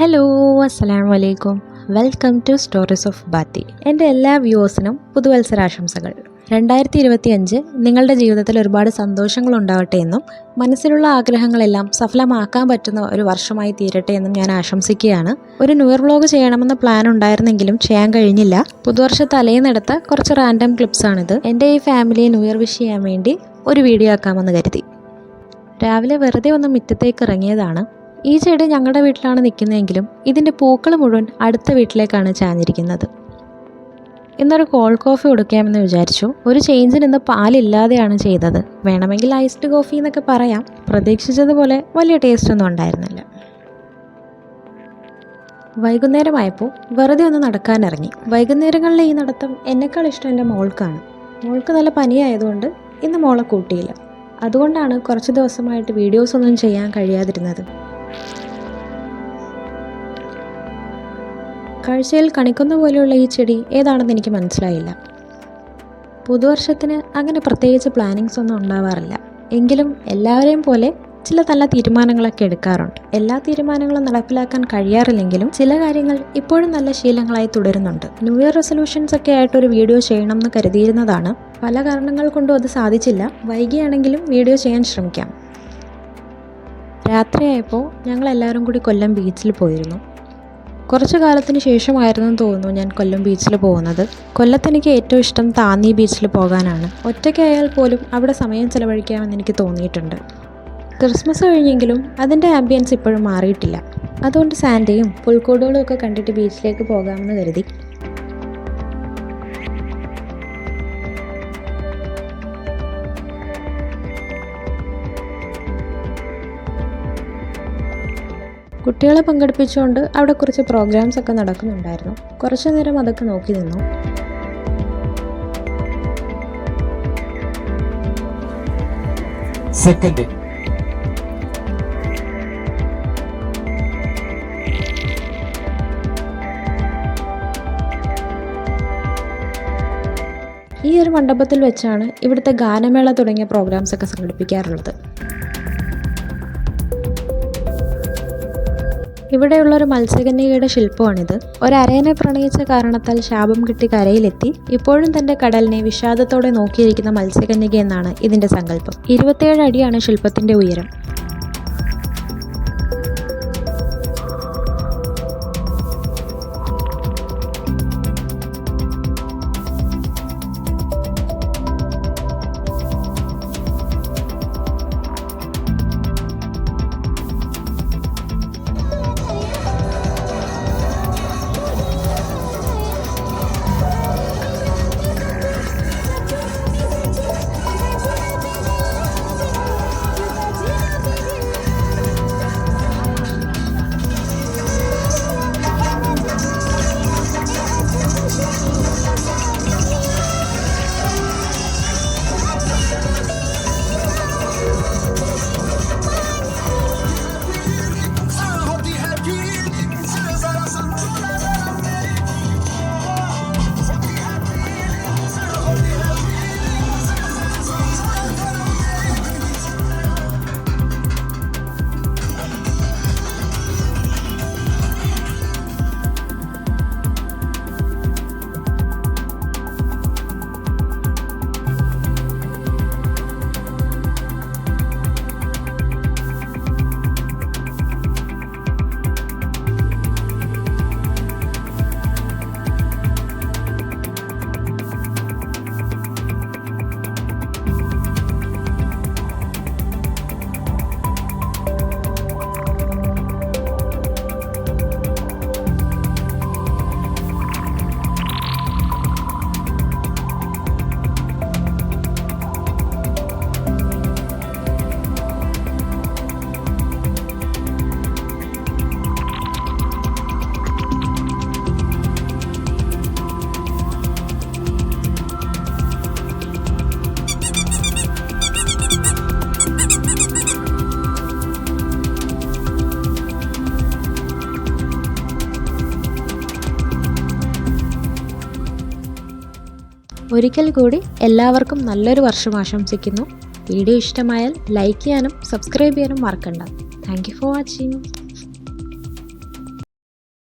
Hello, അസ്സലാമു അലൈക്കും. Welcome to stories of ബാത്തി. എൻ്റെ എല്ലാ വ്യൂവേഴ്സിനും പുതുവത്സരാശംസകൾ. 2025 നിങ്ങളുടെ ജീവിതത്തിൽ ഒരുപാട് സന്തോഷങ്ങൾ ഉണ്ടാവട്ടെ എന്നും മനസ്സിലുള്ള ആഗ്രഹങ്ങളെല്ലാം സഫലമാക്കാൻ പറ്റുന്ന ഒരു വർഷമായി തീരട്ടെ എന്നും ഞാൻ ആശംസിക്കുകയാണ്. ഒരു ന്യൂ ഇയർ വ്ലോഗ് ചെയ്യണമെന്ന പ്ലാൻ ഉണ്ടായിരുന്നെങ്കിലും ചെയ്യാൻ കഴിഞ്ഞില്ല. പുതുവർഷ തലേന്നെടുത്ത കുറച്ച് റാൻഡം ക്ലിപ്സാണിത്. എൻ്റെ ഈ ഫാമിലിയെ ന്യൂ ഇയർ വിഷ് ചെയ്യാൻ വേണ്ടി ഒരു വീഡിയോ ആക്കാമെന്ന് കരുതി. രാവിലെ വെറുതെ ഒന്ന് മുറ്റത്തേക്ക് ഇറങ്ങിയതാണ്. ഈ ചെടി ഞങ്ങളുടെ വീട്ടിലാണ് നിൽക്കുന്നതെങ്കിലും ഇതിൻ്റെ പൂക്കൾ മുഴുവൻ അടുത്ത വീട്ടിലേക്കാണ് ചാഞ്ഞിരിക്കുന്നത്. ഇന്നൊരു കോൾഡ് കോഫി കൊടുക്കാമെന്ന് വിചാരിച്ചു. ഒരു ചേഞ്ചിന് ഇന്ന് പാലില്ലാതെയാണ് ചെയ്തത്. വേണമെങ്കിൽ ഐസ്ഡ് കോഫി എന്നൊക്കെ പറയാം. പ്രതീക്ഷിച്ചതുപോലെ വലിയ ടേസ്റ്റ് ഒന്നും ഉണ്ടായിരുന്നില്ല. വൈകുന്നേരമായപ്പോൾ വെറുതെ ഒന്ന് നടക്കാനിറങ്ങി. വൈകുന്നേരങ്ങളിലെ ഈ നടത്തം എന്നെക്കാൾ ഇഷ്ടം എൻ്റെ മോൾക്കാണ്. മോൾക്ക് നല്ല പനിയായതുകൊണ്ട് ഇന്ന് മോളെ കൂട്ടിയില്ല. അതുകൊണ്ടാണ് കുറച്ച് ദിവസമായിട്ട് വീഡിയോസ് ഒന്നും ചെയ്യാൻ കഴിയാതിരുന്നത്. കാഴ്ചയിൽ കണിക്കുന്ന പോലെയുള്ള ഈ ചെടി ഏതാണെന്ന് എനിക്ക് മനസ്സിലായില്ല. പുതുവർഷത്തിന് അങ്ങനെ പ്രത്യേകിച്ച് പ്ലാനിങ്സ് ഒന്നും ഉണ്ടാവാറില്ല. എങ്കിലും എല്ലാവരെയും പോലെ ചില നല്ല തീരുമാനങ്ങളൊക്കെ എടുക്കാറുണ്ട്. എല്ലാ തീരുമാനങ്ങളും നടപ്പിലാക്കാൻ കഴിയാറില്ലെങ്കിലും ചില കാര്യങ്ങൾ ഇപ്പോഴും നല്ല ശീലങ്ങളായി തുടരുന്നുണ്ട്. ന്യൂ ഇയർ റെസൊല്യൂഷൻസ് ഒക്കെ ആയിട്ടൊരു വീഡിയോ ചെയ്യണം എന്ന് കരുതിയിരുന്നതാണ്. പല കാരണങ്ങൾ കൊണ്ടും അത് സാധിച്ചില്ല. വൈകിയാണെങ്കിലും വീഡിയോ ചെയ്യാൻ ശ്രമിക്കാം. രാത്രിയായപ്പോൾ ഞങ്ങളെല്ലാവരും കൂടി കൊല്ലം ബീച്ചിൽ പോയിരുന്നു. കുറച്ചു കാലത്തിന് ശേഷമായിരുന്നു തോന്നുന്നു ഞാൻ കൊല്ലം ബീച്ചിൽ പോകുന്നത്. കൊല്ലത്തെനിക്ക് ഏറ്റവും ഇഷ്ടം താന്നി ബീച്ചിൽ പോകാനാണ്. ഒറ്റയ്ക്കായാൽ പോലും അവിടെ സമയം ചെലവഴിക്കാമെന്ന് എനിക്ക് തോന്നിയിട്ടുണ്ട്. ക്രിസ്മസ് കഴിഞ്ഞെങ്കിലും അതിൻ്റെ ആംബിയൻസ് ഇപ്പോഴും മാറിയിട്ടില്ല. അതുകൊണ്ട് സാൻഡയും പുൽക്കൂടുകളും ഒക്കെ കണ്ടിട്ട് ബീച്ചിലേക്ക് പോകാമെന്ന് കരുതി. കുട്ടികളെ പങ്കെടുപ്പിച്ചുകൊണ്ട് അവിടെ കുറച്ച് പ്രോഗ്രാംസ് ഒക്കെ നടക്കുന്നുണ്ടായിരുന്നു. കുറച്ചു നേരം അതൊക്കെ നോക്കി നിന്നു. ഈ ഒരു മണ്ഡപത്തിൽ വെച്ചാണ് ഇവിടുത്തെ ഗാനമേള തുടങ്ങിയ പ്രോഗ്രാംസ് ഒക്കെ സംഘടിപ്പിക്കാറുള്ളത്. ഇവിടെയുള്ളൊരു മത്സ്യകന്യകയുടെ ശില്പമാണിത്. ഒരരയനെ പ്രണയിച്ച കാരണത്താൽ ശാപം കിട്ടി കരയിലെത്തി ഇപ്പോഴും തൻ്റെ കടലിനെ വിഷാദത്തോടെ നോക്കിയിരിക്കുന്ന മത്സ്യകന്യക എന്നാണ് ഇതിൻ്റെ സങ്കല്പം. 27 അടിയാണ് ശില്പത്തിൻ്റെ ഉയരം. ഒരിക്കൽ കൂടി എല്ലാവർക്കും നല്ലൊരു വർഷം ആശംസിക്കുന്നു. വീഡിയോ ഇഷ്ടമായാൽ ലൈക്ക് ചെയ്യാനും സബ്സ്ക്രൈബ് ചെയ്യാനും മറക്കണ്ട. Thank you for watching.